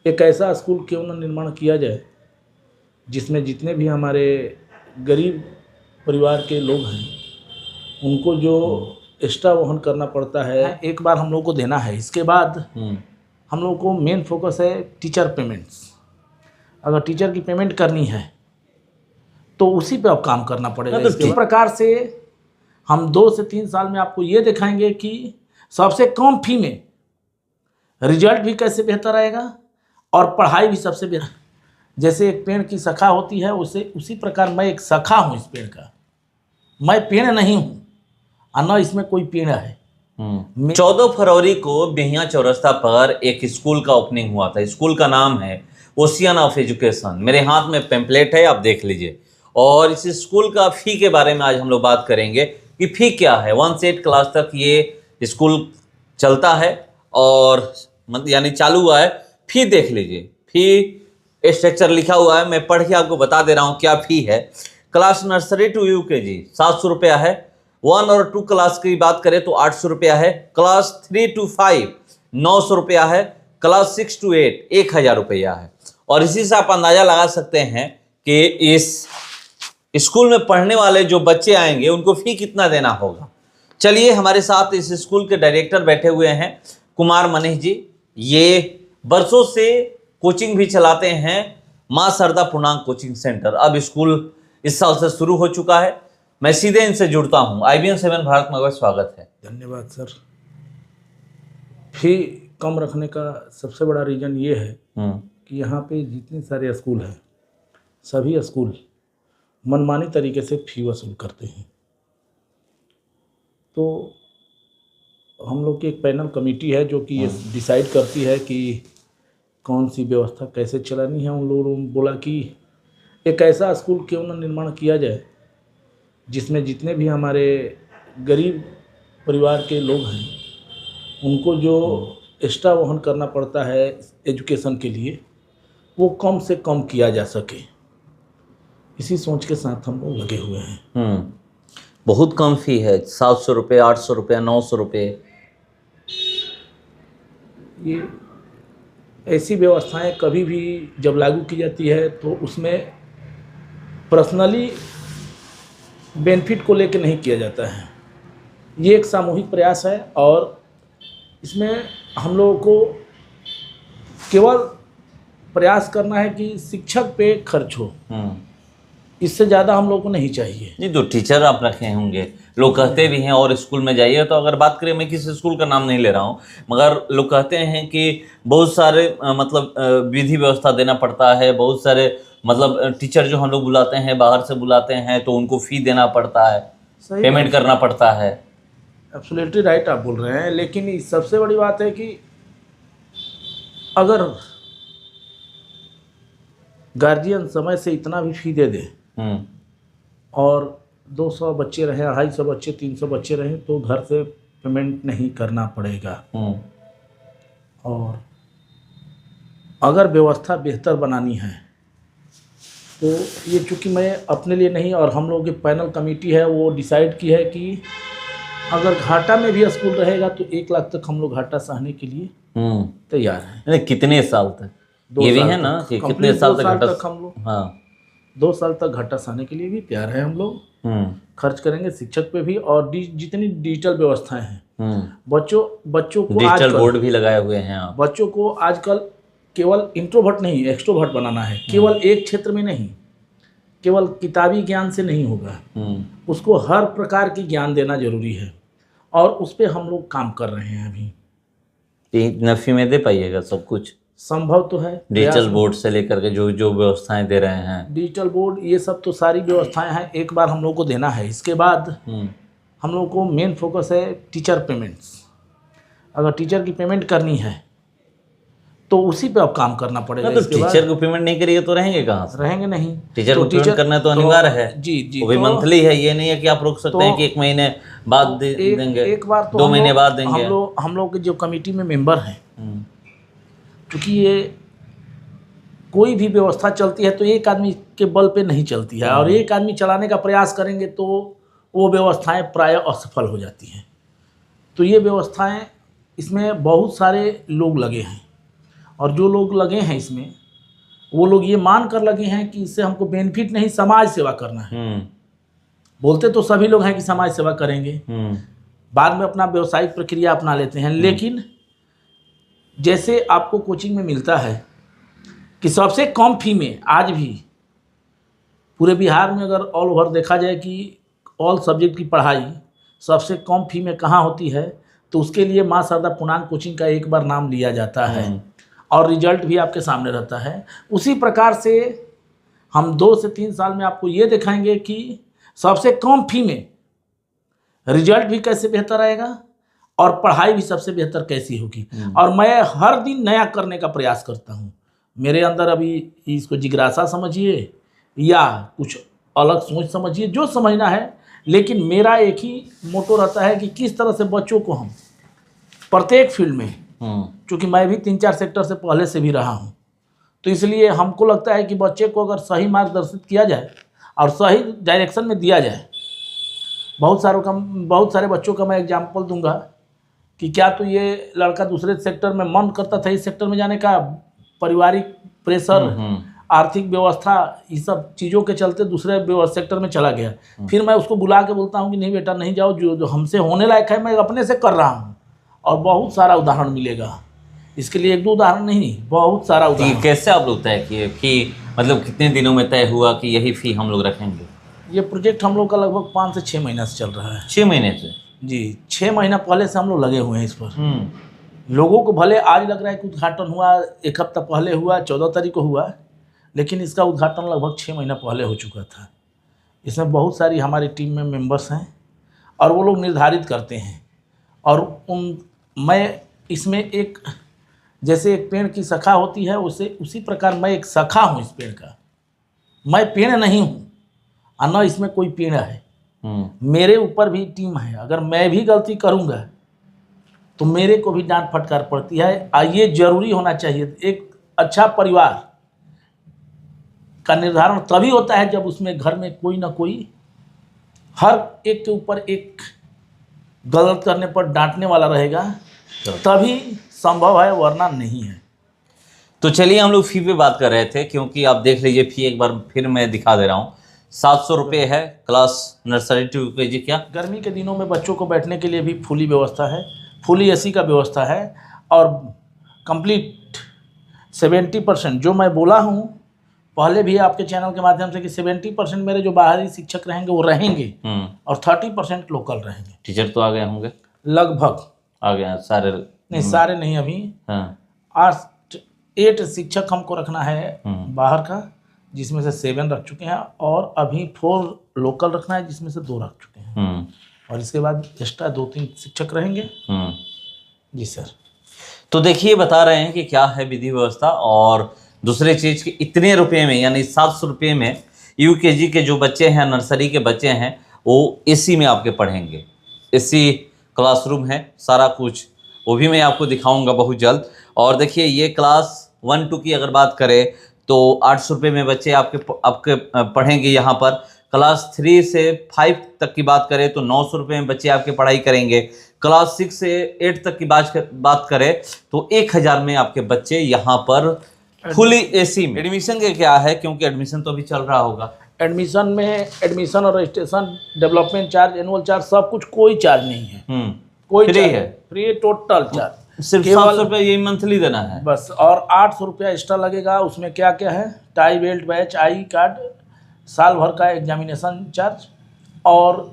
एक ऐसा स्कूल क्यों न निर्माण किया जाए जिसमें जितने भी हमारे गरीब परिवार के लोग हैं उनको जो एक्स्ट्रा वहन करना पड़ता है एक बार हम लोग को देना है। इसके बाद हम लोग को मेन फोकस है टीचर पेमेंट्स। अगर टीचर की पेमेंट करनी है तो उसी पे अब काम करना पड़ेगा। इस प्रकार से हम 2 से 3 साल में आपको ये दिखाएंगे कि सबसे कम फी में रिजल्ट भी कैसे बेहतर आएगा और पढ़ाई भी सबसे बेहतर। जैसे एक पेड़ की शाखा होती है उसी प्रकार मैं एक शाखा हूँ इस पेड़ का। मैं पेड़ नहीं हूँ और न इसमें कोई पेड़ है। 14 फरवरी को बिहियां चौरस्ता पर एक स्कूल का ओपनिंग हुआ था। स्कूल का नाम है ओशियन ऑफ एजुकेशन। मेरे हाथ में पेम्पलेट है, आप देख लीजिए। और इस स्कूल का फ़ी के बारे में आज हम लोग बात करेंगे कि फ़ी क्या है। 1 से 8 क्लास तक ये स्कूल चलता है और यानी चालू हुआ है। फ़ी देख लीजिए, फ़ी स्ट्रक्चर लिखा हुआ है, मैं पढ़ के आपको बता दे रहा हूँ क्या फ़ी है। क्लास नर्सरी टू UKG 700 रुपया है। 1 और 2 क्लास की बात करें तो 800 रुपया है। क्लास 3 to 5 900 रुपया है। क्लास 6 to 8 1000 रुपया है। और इसी से आप अंदाज़ा लगा सकते हैं कि इस स्कूल में पढ़ने वाले जो बच्चे आएंगे उनको फ़ी कितना देना होगा। चलिए, हमारे साथ इस स्कूल के डायरेक्टर बैठे हुए हैं, कुमार मनीष जी। ये बरसों से कोचिंग भी चलाते हैं, माँ शारदा पूर्णांक कोचिंग सेंटर। अब स्कूल इस साल से शुरू हो चुका है। मैं सीधे इनसे जुड़ता हूँ। IBN 7 भारत में स्वागत है। धन्यवाद सर। फी कम रखने का सबसे बड़ा रीज़न ये है कि यहाँ पे जितने सारे स्कूल हैं सभी स्कूल मनमानी तरीके से फ़ी वसूल करते हैं। तो हम लोग की एक पैनल कमेटी है जो कि ये डिसाइड करती है कि कौन सी व्यवस्था कैसे चलानी है। उन लोगों ने बोला कि एक ऐसा स्कूल क्यों न निर्माण किया जाए जिसमें जितने भी हमारे गरीब परिवार के लोग हैं उनको जो एक्स्ट्रा वहन करना पड़ता है एजुकेशन के लिए वो कम से कम किया जा सके। इसी सोच के साथ हम लोग लगे हुए हैं। बहुत कम फी है, 700 रुपये, 800 रुपये, 900 रुपये। ये ऐसी व्यवस्थाएं कभी भी जब लागू की जाती है तो उसमें पर्सनली बेनिफिट को लेकर नहीं किया जाता है। ये एक सामूहिक प्रयास है और इसमें हम लोगों को केवल प्रयास करना है कि शिक्षक पे खर्च हो, इससे ज़्यादा हम लोगों को नहीं चाहिए। नहीं तो टीचर आप रखे होंगे, लोग कहते भी हैं और स्कूल में जाइए तो अगर बात करें, मैं किसी स्कूल का नाम नहीं ले रहा हूँ, मगर लोग कहते हैं कि बहुत सारे मतलब विधि व्यवस्था देना पड़ता है। बहुत सारे मतलब टीचर जो हम लोग बुलाते हैं बाहर से बुलाते हैं तो उनको फ़ी देना पड़ता है, पेमेंट करना पड़ता है। एब्सोल्युटली राइट आप बोल रहे हैं, लेकिन सबसे बड़ी बात है कि अगर गार्जियन समय से इतना भी फ़ी दे दे और 200 बच्चे रहें, 250 बच्चे, 300 बच्चे रहें तो घर से पेमेंट नहीं करना पड़ेगा। और अगर व्यवस्था बेहतर बनानी है तो ये चूँकि मैं अपने लिए नहीं और हम लोगों की पैनल कमेटी है वो डिसाइड की है कि अगर घाटा में भी स्कूल रहेगा तो 1 लाख तक हम लोग घाटा सहने के लिए तैयार हैं। कितने साल तक? ये भी है ना कि कितने साल तक घाटा हम लोग 2 साल तक घाटा सहने के लिए भी तैयार हैं। हम लोग खर्च करेंगे शिक्षक पे भी और जितनी डिजिटल व्यवस्थाएं हैं बच्चों को डिजिटल बोर्ड भी लगाए हुए हैं। बच्चों को आजकल केवल इंट्रोवर्ट नहीं एक्सट्रोवर्ट बनाना है। केवल एक क्षेत्र में नहीं, केवल किताबी ज्ञान से नहीं होगा, उसको हर प्रकार की ज्ञान देना जरूरी है और उस पर हम लोग काम कर रहे हैं। अभी नफी में दे पाइएगा सब कुछ? संभव तो है। डिजिटल बोर्ड से लेकर के जो व्यवस्थाएं दे रहे हैं, डिजिटल बोर्ड ये सब तो सारी व्यवस्थाएं हैं, एक बार हम लोग को देना है। इसके बाद हम लोग को मेन फोकस है टीचर पेमेंट्स। अगर टीचर की पेमेंट करनी है तो उसी पे अब काम करना पड़ेगा। तो टीचर को पेमेंट नहीं करिए तो रहेंगे कहाँ से? रहेंगे नहीं। टीचर को पेमेंट करना तो अनिवार्य है। जी वो भी मंथली है, ये नहीं है कि आप रोक सकते हैं कि 1 महीने बाद देंगे, एक बार तो 2 महीने बाद देंगे। हम लोग के जो कमेटी में मेंबर हैं, क्योंकि ये कोई भी व्यवस्था चलती है तो एक आदमी के बल पे नहीं चलती है और एक आदमी चलाने का प्रयास करेंगे तो वो व्यवस्थाएं प्रायः असफल हो जाती हैं। तो ये व्यवस्थाएं इसमें बहुत सारे लोग लगे हैं और जो लोग लगे हैं इसमें, वो लोग ये मान कर लगे हैं कि इससे हमको बेनिफिट नहीं, समाज सेवा करना है। बोलते तो सभी लोग हैं कि समाज सेवा करेंगे, बाद में अपना व्यवसायिक प्रक्रिया अपना लेते हैं, लेकिन जैसे आपको कोचिंग में मिलता है कि सबसे कम फी में आज भी पूरे बिहार में अगर ऑल ओवर देखा जाए कि ऑल सब्जेक्ट की पढ़ाई सबसे कम फी में कहाँ होती है, तो उसके लिए माँ शारदा पूर्णांक कोचिंग का एक बार नाम लिया जाता है और रिजल्ट भी आपके सामने रहता है। उसी प्रकार से हम 2 से 3 साल में आपको ये दिखाएंगे कि सबसे कम फी में रिजल्ट भी कैसे बेहतर आएगा और पढ़ाई भी सबसे बेहतर कैसी होगी। और मैं हर दिन नया करने का प्रयास करता हूँ। मेरे अंदर अभी इसको जिज्ञासा समझिए या कुछ अलग सोच समझिए, जो समझना है, लेकिन मेरा एक ही मोटो रहता है कि किस तरह से बच्चों को हम प्रत्येक फील्ड में, क्योंकि मैं भी 3-4 सेक्टर से पहले से भी रहा हूँ, तो इसलिए हमको लगता है कि बच्चे को अगर सही मार्गदर्शित किया जाए और सही डायरेक्शन में दिया जाए। बहुत सारे बच्चों का मैं एग्जाम्पल दूंगा कि क्या तो ये लड़का दूसरे सेक्टर में मन करता था इस सेक्टर में जाने का, पारिवारिक प्रेशर, आर्थिक व्यवस्था, ये सब चीज़ों के चलते दूसरे सेक्टर में चला गया। फिर मैं उसको बुला के बोलता हूँ कि नहीं बेटा नहीं जाओ, जो हमसे होने लायक है मैं अपने से कर रहा हूँ। और बहुत सारा उदाहरण मिलेगा, इसके लिए 1-2 उदाहरण नहीं, बहुत सारा उदाहरण। कैसे आप लोग तय किए कि मतलब कितने दिनों में तय हुआ कि यही फी हम लोग रखेंगे? ये प्रोजेक्ट हम लोग का लगभग 5 से 6 महीना से चल रहा है। 6 महीने से? जी, 6 महीना पहले से हम लोग लगे हुए हैं इस पर। लोगों को भले आज लग रहा है कि उद्घाटन हुआ 1 हफ्ता पहले हुआ, 14 तारीख को हुआ, लेकिन इसका उद्घाटन लगभग 6 महीना पहले हो चुका था। इसमें बहुत सारी हमारी टीम में मेंबर्स हैं और वो लोग निर्धारित करते हैं। और मैं इसमें एक, जैसे एक पेड़ की शाखा होती है, उसी प्रकार मैं एक शाखा हूँ इस पेड़ का। मैं पेड़ नहीं हूँ और न इसमें कोई पेड़ है। मेरे ऊपर भी टीम है। अगर मैं भी गलती करूँगा तो मेरे को भी डांट फटकार पड़ती है। ये जरूरी होना चाहिए। एक अच्छा परिवार का निर्धारण तभी होता है जब उसमें घर में कोई ना कोई हर एक के ऊपर एक गलत करने पर डांटने वाला रहेगा, तभी संभव है, वरना नहीं है। तो चलिए हम लोग फी पे बात कर रहे थे, क्योंकि आप देख लीजिए फी एक बार फिर मैं दिखा दे रहा हूँ। 700 रुपये है क्लास नर्सरी टू यूकेजी। क्या गर्मी के दिनों में बच्चों को बैठने के लिए भी फुली व्यवस्था है, फुली एसी का व्यवस्था है और कंप्लीट 70% जो मैं बोला हूँ पहले भी आपके चैनल के माध्यम से कि 70% मेरे जो बाहरी शिक्षक रहेंगे वो रहेंगे और 30% लोकल रहेंगे। टीचर तो आ गए होंगे? लगभग आ गए सारे नहीं, सारे नहीं अभी। 8 शिक्षक हमको रखना है बाहर का, जिसमें से 7 रख चुके हैं और अभी 4 लोकल रखना है, जिसमें से 2 रख चुके हैं। और इसके बाद एक्स्ट्रा 2-3 शिक्षक रहेंगे। जी सर। तो देखिए बता रहे हैं कि क्या है विधि व्यवस्था। और दूसरे चीज़ के इतने रुपये में, यानी 700 रुपये में यूकेजी के जो बच्चे हैं, नर्सरी के बच्चे हैं, वो एसी में आपके पढ़ेंगे। एसी क्लासरूम है, सारा कुछ, वो भी मैं आपको दिखाऊंगा बहुत जल्द। और देखिए ये क्लास 1-2 की अगर बात करें तो 800 रुपये में बच्चे आपके पढ़ेंगे यहाँ पर। क्लास 3 से 5 तक की बात करें तो 900 रुपये में बच्चे आपके पढ़ाई करेंगे। क्लास 6 से 8 तक की बात करें तो 1000 में आपके बच्चे यहाँ पर फुली एसी में। एडमिशन के क्या है, क्योंकि एडमिशन तो अभी चल रहा होगा? एडमिशन में एडमिशन और registration, development charge, annual charge, सब कुछ कोई चार्ज नहीं है। कोई फ्री है? फ्री टोटल चार्ज, सिर्फ 700 रुपये यही मंथली देना है बस। और 800 रुपया एक्स्ट्रा लगेगा। उसमें क्या क्या है, tie belt, batch, I card, साल भर का एग्जामिनेशन चार्ज और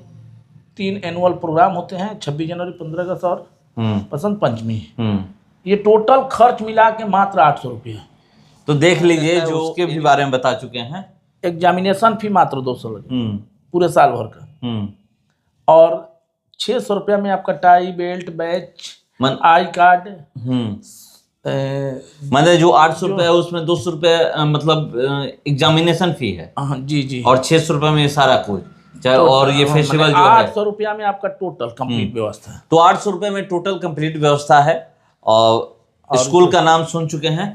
3 एनुअल प्रोग्राम होते हैं, 26 जनवरी, 15 अगस्त और बसंत पंचमी। ये टोटल खर्च मिला के मात्र 800 रुपया। तो देख लीजिए, जो उसके भी बारे में बता चुके हैं। एग्जामिनेशन फी मात्र 200 लगे पूरे साल भर का। और 600 रुपया में आपका tie belt, batch, I card. मतलब जो 800 रुपये है उसमें 200 रुपये मतलब एग्जामिनेशन फी है। जी जी। और 600 रुपये में सारा कुछ, चाहे और ये फेस्टिवल जो है 800 रुपया में आपका टोटल कंप्लीट व्यवस्था है। तो 800 रुपये में टोटल कंप्लीट व्यवस्था है। और स्कूल का नाम सुन चुके हैं,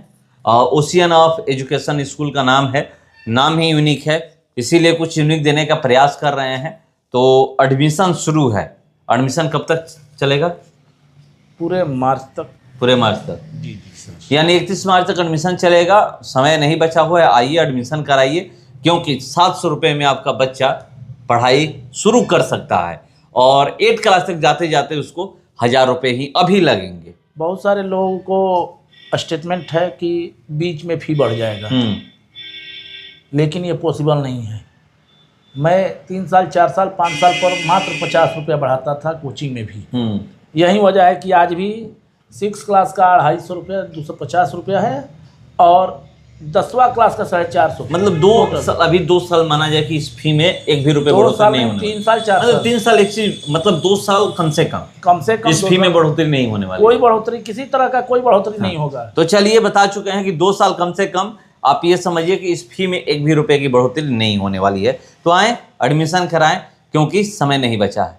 ओशियन ऑफ एजुकेशन स्कूल का नाम है। नाम ही यूनिक है, इसीलिए कुछ यूनिक देने का प्रयास कर रहे हैं। तो एडमिशन शुरू है। एडमिशन कब तक चलेगा? पूरे मार्च तक। पूरे मार्च तक। जी जी। यानी 31 मार्च तक एडमिशन चलेगा, समय नहीं बचा हुआ है, आइए एडमिशन कराइए, क्योंकि 700 रुपये में आपका बच्चा पढ़ाई शुरू कर सकता है और 8 क्लास तक जाते जाते उसको 1000 रुपये ही अभी लगेंगे। बहुत सारे लोगों को स्टेटमेंट है कि बीच में फी बढ़ जाएगा, लेकिन ये पॉसिबल नहीं है। मैं 3 साल 4 साल 5 साल पर मात्र 50 रुपया बढ़ाता था कोचिंग में भी। यही वजह है कि आज भी 6 क्लास का 250 रुपया 250 रुपया है और 10वां क्लास का 450। मतलब 2 साल, अभी 2 साल माना जाए कि इस फी में एक भी रुपये बढ़ोतरी नहीं होने 3 साल 4 मतलब 3 साल एक चीज, मतलब 2 साल कम से कम इस फी में बढ़ोतरी नहीं होने वाली, कोई बढ़ोतरी, किसी तरह का कोई बढ़ोतरी नहीं होगा। तो चलिए बता चुके हैं कि 2 साल कम से कम आप ये समझिए कि इस फी में एक भी रुपये की बढ़ोतरी नहीं होने वाली है। तो आए एडमिशन कराएं, क्योंकि समय नहीं बचा है।